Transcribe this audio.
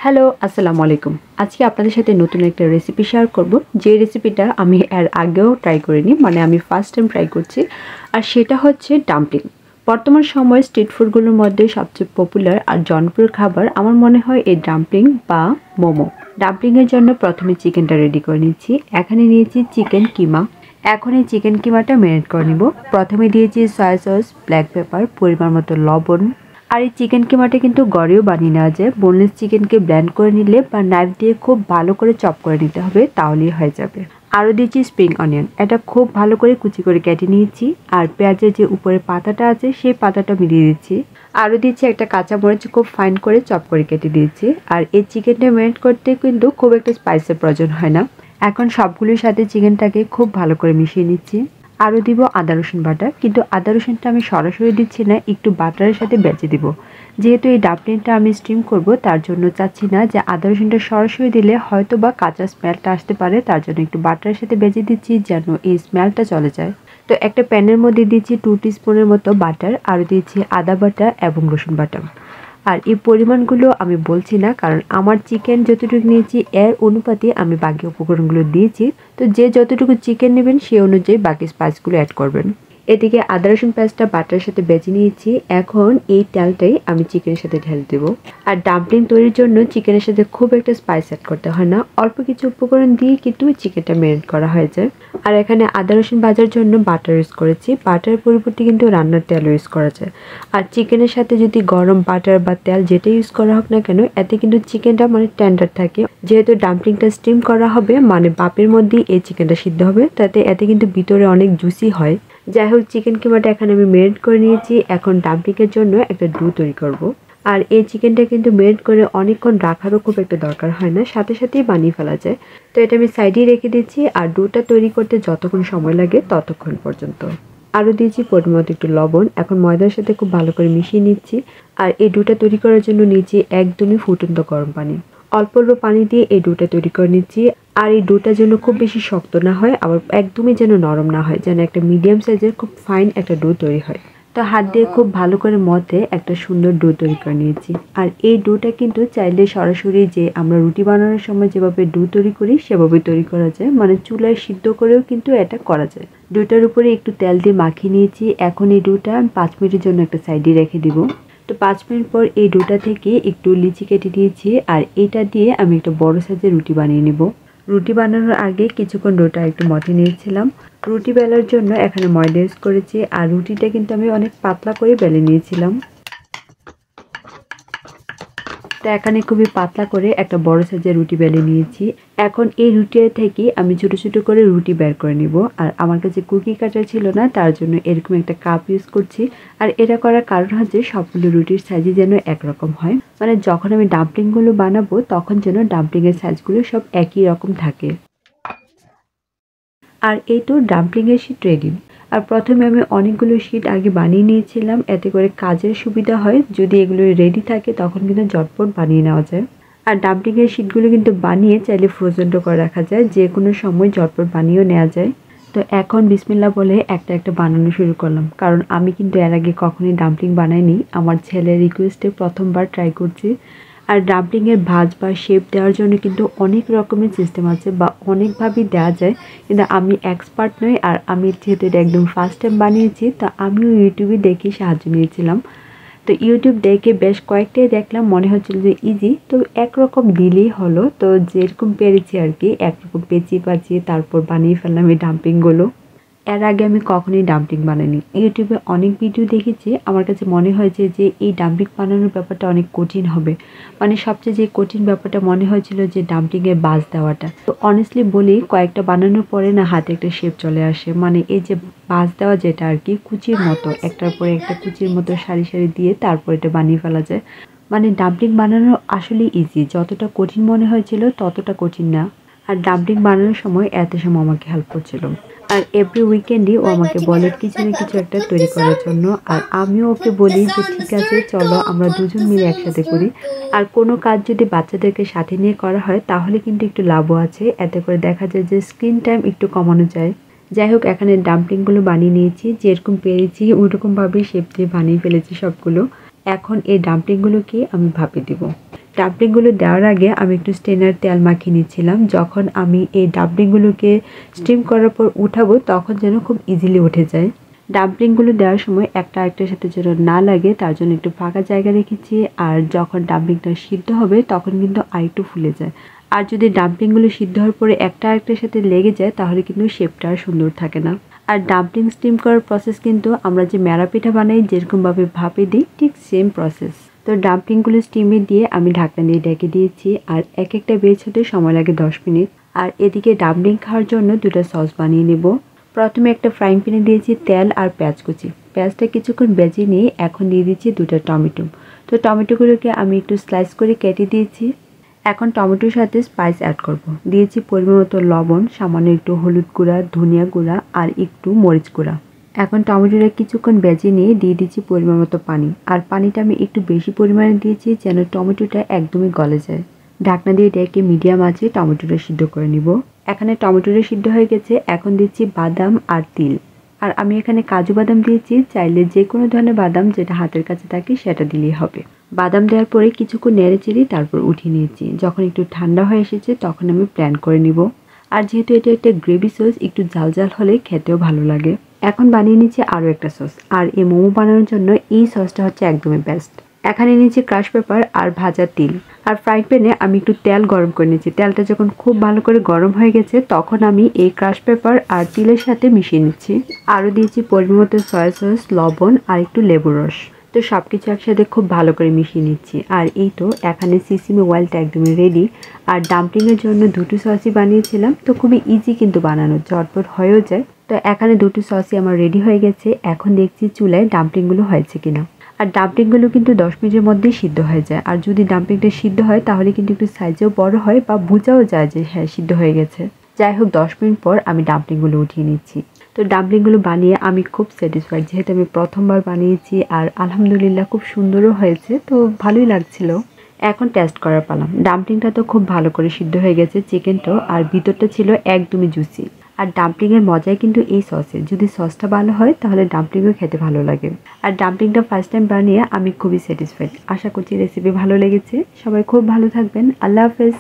Hello, আসসালামু আলাইকুম। আজকে আপনাদের সাথে নতুন একটা রেসিপি শেয়ার করব। যে রেসিপিটা আমি এর আগেও ট্রাই করিনি, মানে আমি ফার্স্ট টাইম ট্রাই করছি। আর সেটা হচ্ছে ডাম্পলিং। বর্তমান সময়ে স্ট্রিট ফুডগুলোর মধ্যে সবচেয়ে পপুলার আর জনপ্রিয় খাবার আমার মনে হয় এই ডাম্পলিং বা মোমো। ডাম্পলিংয়ের জন্য প্রথমে চিকেনটা রেডি করে নিচ্ছি। এখানে নিয়েছি চিকেন কিমা। এখন এই চিকেন কিমাটা ম্যারিনেট করে নিব। প্রথমে দিয়েছি সয়া সস, ব্ল্যাক পেপার, পরিমাণ মতো লবণ। আর এই চিকেন কিমাটা কিন্তু ঘরেও বানিয়ে নেওয়া যায়। বোনলেস চিকেনকে ব্লেন্ড করে নিলে বা নাইফ দিয়ে খুব ভালো করে চপ করে নিতে হবে, তাহলেই হয়ে যাবে। আরও দিয়েছি স্প্রিং অনিয়ন, এটা খুব ভালো করে কুচি করে কেটে নিয়েছি। আর পেঁয়াজের যে উপরে পাতাটা আছে সেই পাতাটা মিলিয়ে দিচ্ছি। আরও দিচ্ছি একটা কাঁচামরিচ, খুব ফাইন করে চপ করে কেটে দিয়েছি। আর এই চিকেনটা ম্যারিনেট করতে কিন্তু খুব একটা স্পাইসের প্রয়োজন হয় না। এখন সবগুলোর সাথে চিকেনটাকে খুব ভালো করে মিশিয়ে নিচ্ছি। আরও দিব আদা রসুন বাটা, কিন্তু আদা রসুনটা আমি সরাসরি দিচ্ছি না, একটু বাটারের সাথে বেজে দিব। যেহেতু এই ডাম্পলিংটা আমি স্টিম করব, তার জন্য চাচ্ছি না যে আদা রসুনটা সরাসরি দিলে হয়তো বা কাঁচা স্মেলটা আসতে পারে, তার জন্য একটু বাটারের সাথে বেজে দিচ্ছি যেন এই স্মেলটা চলে যায়। তো একটা প্যানের মধ্যে দিচ্ছি 2 টিস্পুনের মতো বাটার, আরও দিচ্ছি আদা বাটা এবং রসুন বাটা। আর এই পরিমাণগুলো আমি বলছি না, কারণ আমার চিকেন যতটুকু নিয়েছি এর অনুপাতে আমি বাকি উপকরণগুলো দিয়েছি। তো যে যতটুকু চিকেন নেবেন সেই অনুযায়ী বাকি স্পাইসগুলো অ্যাড করবেন। এদিকে আদা রসুন পেস্টটা বাটারের সাথে বেজে নিয়েছি। এখন এই তেলটাই আমি চিকেনের সাথে ঢেলে দেবো। আর ডাম্পলিং তৈরির জন্য চিকেনের সাথে খুব একটা স্পাইস অ্যাড করতে হয় না, অল্প কিছু উপকরণ দিয়ে কিন্তু চিকেনটা ম্যারিনেট করা হয়ে যায়। আর এখানে আদা রসুন ভাজার জন্য বাটার ইউজ করেছি। বাটার পরিবর্তে কিন্তু রান্নার তেল ইউজ করা যায়। আর চিকেনের সাথে যদি গরম বাটার বা তেল যেটা ইউজ করা হোক না কেন, এতে কিন্তু চিকেনটা মানে টেন্ডার থাকে। যেহেতু ডাম্পলিংটা স্টিম করা হবে, মানে বাপের মধ্যেই এই চিকেনটা সিদ্ধ হবে, তাতে এতে কিন্তু ভিতরে অনেক জুসি হয়। যাই হোক, চিকেন কিমাটা এখানে আমি ম্যারিনেট করে নিয়েছি। এখন ডাম্পলিংয়ের জন্য একটা ডো তৈরি করব। আর এই চিকেনটা কিন্তু ম্যারিনেট করে অনেকক্ষণ রাখারও খুব একটা দরকার হয় না, সাথে সাথেই বানিয়ে ফেলা যায়। তো এটা আমি সাইডেই রেখে দিচ্ছি। আর ডোটা তৈরি করতে যতক্ষণ সময় লাগে ততক্ষণ পর্যন্ত। আরও দিয়েছি পরিমাণ মতো একটু লবণ। এখন ময়দার সাথে খুব ভালো করে মিশিয়ে নিচ্ছি। আর এই ডোটা তৈরি করার জন্য নিয়েছি একদমই ফুটন্ত গরম পানি। অল্প অল্প পানি দিয়ে এই ডোটা তৈরি করে নিচ্ছি। আর এই ডোটা যেন খুব বেশি শক্ত না হয়, আবার একদমই যেন নরম না হয়, যেন একটা মিডিয়াম সাইজের খুব ফাইন একটা ডো তৈরি হয়। তো হাত দিয়ে খুব ভালো করে মথে একটা সুন্দর ডো তৈরি করে নিয়েছি। আর এই ডোটা কিন্তু চাইলে সরাসরি যে আমরা রুটি বানানোর সময় যেভাবে ডো তৈরি করি সেভাবে তৈরি করা যায়, মানে চুলায় সিদ্ধ করেও কিন্তু এটা করা যায়। ডোটার উপরে একটু তেল দিয়ে মাখিয়ে নিয়েছি। এখন এই ডোটা আমি 5 মিনিটের জন্য একটা সাইডে রেখে দিব। তো 5 মিনিট পর এই ডোটা থেকে একটু লিচি কেটে দিয়েছি। আর এটা দিয়ে আমি একটা বড় সাইজের রুটি বানিয়ে নেব। রুটি বানানোর আগে কিছুক্ষণ ডোটা একটু মথে নিয়েছিলাম। রুটি বেলার জন্য এখানে ময়দা ইউজ করেছি। আর রুটিটা কিন্তু আমি অনেক পাতলা করে বেলে নিয়েছিলাম। তো এখানে খুবই পাতলা করে একটা বড় সাইজের রুটি বেলে নিয়েছি। এখন এই রুটি থেকে আমি ছোট ছোট করে রুটি বের করে নিব। আর আমার কাছে কুকি কাটার ছিল না, তার জন্য এরকম একটা কাপ ইউজ করছি। আর এটা করার কারণ হচ্ছে সবগুলো রুটির সাইজই যেন একরকম হয়, মানে যখন আমি ডাম্পলিংগুলো বানাবো তখন যেন ডাম্পলিংয়ের সাইজগুলো সব একই রকম থাকে। আর এই তো ডাম্পলিংয়ের শীট রেডি। আর প্রথমে আমি অনেকগুলো শীট আগে বানিয়ে নিয়েছিলাম, এতে করে কাজের সুবিধা হয়। যদি এগুলো রেডি থাকে তখন কিন্তু ঝটপট বানিয়ে নেওয়া যায়। আর ডাম্পলিংয়ের শীটগুলো কিন্তু বানিয়ে চাইলে ফ্রোজেনও করে রাখা যায়, যে কোনো সময় ঝটপট বানিয়েও নেওয়া যায়। তো এখন বিসমিল্লাহ বলে একটা একটা বানানো শুরু করলাম, কারণ আমি কিন্তু এর আগে কখনোই ডাম্পলিং বানাইনি। আমার ছেলের রিকোয়েস্টে প্রথমবার ট্রাই করছি। আর ডাম্পলিংয়ের ভাঁজ বা শেপ দেওয়ার জন্য কিন্তু অনেক রকমের সিস্টেম আছে বা অনেকভাবেই দেওয়া যায়, কিন্তু আমি এক্সপার্ট নই। আর আমি যেহেতু এটা একদম ফার্স্ট টাইম বানিয়েছি, তো আমিও ইউটিউবে দেখে সাহায্য নিয়েছিলাম। তো ইউটিউব দেখে বেশ কয়েকটাই দেখলাম, মনে হচ্ছিল যে ইজি, তো একরকম দিলেই হলো। তো যেরকম পেরেছি আর কি, একরকম পেঁচিয়ে পাচিয়ে তারপর বানিয়ে ফেললাম এই ডাম্পলিংগুলো। এর আগে আমি কখনোই ডাম্পলিং বানাইনি। ইউটিউবে অনেক ভিডিও দেখেছি, আমার কাছে মনে হয়েছে যে এই ডাম্পলিং বানানোর ব্যাপারটা অনেক কঠিন হবে। মানে সবচেয়ে যে কঠিন ব্যাপারটা মনে হয়েছিল যে ডাম্পলিংয়ের বাজ দেওয়াটা। তো অনেস্টলি বলি, কয়েকটা বানানোর পরে না হাতে একটা শেপ চলে আসে, মানে এই যে বাজ দেওয়া যেটা আর কি, কুচির মতো একটার পরে একটা কুচির মতো সারি সারি দিয়ে তারপর এটা বানিয়ে ফেলা যায়। মানে ডাম্পলিং বানানো আসলে ইজি, যতটা কঠিন মনে হয়েছিল ততটা কঠিন না। আর ডাম্পলিং বানানোর সময় এত সময় আমাকে হেল্প করছিল। আর এভরি উইকেন্ডই ও আমাকে বলে কিছু না কিছু একটা তৈরি করার জন্য। আর আমিও ওকে বলি যে ঠিক আছে, চলো আমরা দুজন মিলে একসাথে করি। আর কোনো কাজ যদি বাচ্চাদেরকে সাথে নিয়ে করা হয় তাহলে কিন্তু একটু লাভও আছে, এতে করে দেখা যায় যে স্ক্রিন টাইম একটু কমানো যায়। যাই হোক, এখানে ডাম্পলিংগুলো বানিয়ে নিয়েছি, যেরকম পেরেছি ওইরকমভাবেই শেপ দিয়ে বানিয়ে ফেলেছি সবগুলো। এখন এই ডাম্পলিংগুলোকে আমি ভাপে দিব। ডাম্পলিংগুলো দেওয়ার আগে আমি একটু স্টেনার তেল মাখিয়ে নিচ্ছিলাম। যখন আমি এই ডাম্পলিংগুলোকে স্টিম করার পর উঠাবো তখন যেন খুব ইজিলি উঠে যায়। ডাম্পলিংগুলো দেওয়ার সময় একটা আরেকটার সাথে যেন না লাগে তার জন্য একটু ফাঁকা জায়গা রেখেছি। আর যখন ডাম্পলিংটা সিদ্ধ হবে তখন কিন্তু আরেকটু ফুলে যায়। আর যদি ডাম্পলিংগুলো সিদ্ধ হওয়ার পরে একটা আরেকটার সাথে লেগে যায় তাহলে কিন্তু শেপটা আর সুন্দর থাকে না। আর ডাম্পলিং স্টিম করার প্রসেস কিন্তু আমরা যে ম্যাড়া পিঠা বানাই যেরকমভাবে ভাপে দিই ঠিক সেম প্রসেস। তো ডাম্পলিংগুলো স্টিমে দিয়ে আমি ঢাকনা দিয়ে ঢেকে দিয়েছি। আর এক একটা বেচ হতে সময় লাগে 10 মিনিট। আর এদিকে ডাম্পলিং খাওয়ার জন্য দুটো সস বানিয়ে নেব। প্রথমে একটা ফ্রাইং প্যানে দিয়েছি তেল আর পেঁয়াজ কুচি। পেঁয়াজটা কিছুক্ষণ ভেজে নিয়ে এখন দিয়ে দিচ্ছি দুটো টমেটো। তো টমেটোগুলোকে আমি একটু স্লাইস করে কেটে দিয়েছি। এখন টমেটোর সাথে স্পাইস অ্যাড করব। দিয়েছি পরিমাণ মতো লবণ, সামান্য একটু হলুদ গুঁড়া, ধনিয়া গুঁড়া আর একটু মরিচ গুঁড়া। এখন টমেটোটা কিছুক্ষণ ভেজে নিয়ে দিয়ে দিচ্ছি পরিমাণ মতো পানি। আর পানিটা আমি একটু বেশি পরিমাণে দিয়েছি যেন টমেটোটা একদমই গলে যায়। ঢাকনা দিয়ে ঢেকে মিডিয়াম আঁচে টমেটোটা সিদ্ধ করে নিব। এখানে টমেটোটা সিদ্ধ হয়ে গেছে। এখন দিচ্ছি বাদাম আর তিল। আর আমি এখানে কাজু বাদাম দিয়েছি, চাইলে যে কোনো ধরনের বাদাম যেটা হাতের কাছে থাকে সেটা দিলেই হবে। বাদাম দেওয়ার পরে কিছুক্ষণ নেড়ে চেড়ে তারপর উঠিয়ে নিয়েছি। যখন একটু ঠান্ডা হয়ে এসেছে তখন আমি প্ল্যান করে নিব। আর যেহেতু এটা একটা গ্রেভি সস একটু ঝাল ঝাল হলে খেতেও ভালো লাগে। এখন বানিয়ে নিচ্ছি আরও একটা সস। আর এই মোমো বানানোর জন্য এই সসটা হচ্ছে একদমই বেস্ট। এখানে নিয়েছি ক্রাশ পেপার আর ভাজা তিল। আর ফ্রাই প্যানে আমি একটু তেল গরম করে নিয়েছি। তেলটা যখন খুব ভালো করে গরম হয়ে গেছে তখন আমি এই ক্রাশ পেপার আর তিলের সাথে মিশিয়ে নিচ্ছি। আরও দিয়েছি পরিমাণ মতো সয়া সস, লবণ আর একটু লেবুর রস। তো সব কিছু একসাথে খুব ভালো করে মিশিয়ে নিচ্ছি। আর এই তো এখানে সিসিমি অয়েলটা একদমই রেডি। আর ডাম্পলিংয়ের জন্য দুটো সসই বানিয়েছিলাম, তো খুবই ইজি কিন্তু বানানো, ঝটপট হয়েও যায়। তো এখানে দুটো সসই আমার রেডি হয়ে গেছে। এখন দেখছি চুলায় ডাম্পলিংগুলো হয়েছে কিনা। আর ডাম্পলিংগুলো কিন্তু 10 মিনিটের মধ্যেই সিদ্ধ হয়ে যায়। আর যদি ডাম্পলিংটা সিদ্ধ হয় তাহলে কিন্তু একটু সাইজেও বড় হয় বা বোঝাও যায় যে হ্যাঁ সিদ্ধ হয়ে গেছে। যাই হোক 10 মিনিট পর আমি ডাম্পলিংগুলো উঠিয়ে নিচ্ছি। তো ডাম্পলিংগুলো বানিয়ে আমি খুব স্যাটিসফাইড, যেহেতু আমি প্রথমবার বানিয়েছি আর আলহামদুলিল্লাহ খুব সুন্দরও হয়েছে, তো ভালোই লাগছিল। এখন টেস্ট করার পালাম। ডাম্পলিংটা তো খুব ভালো করে সিদ্ধ হয়ে গেছে, চিকেনটাও, আর ভিতরটা ছিল একদমই জুসি। আর ডাম্পলিংয়ের মজাই কিন্তু এই সসে, যদি সসটা ভালো হয় তাহলে ডাম্পলিংও খেতে ভালো লাগে। আর ডাম্পলিংটা ফার্স্ট টাইম বানিয়ে আমি খুবই স্যাটিসফাইড। আশা করছি রেসিপি ভালো লেগেছে। সবাই খুব ভালো থাকবেন। আল্লাহ হাফেজ।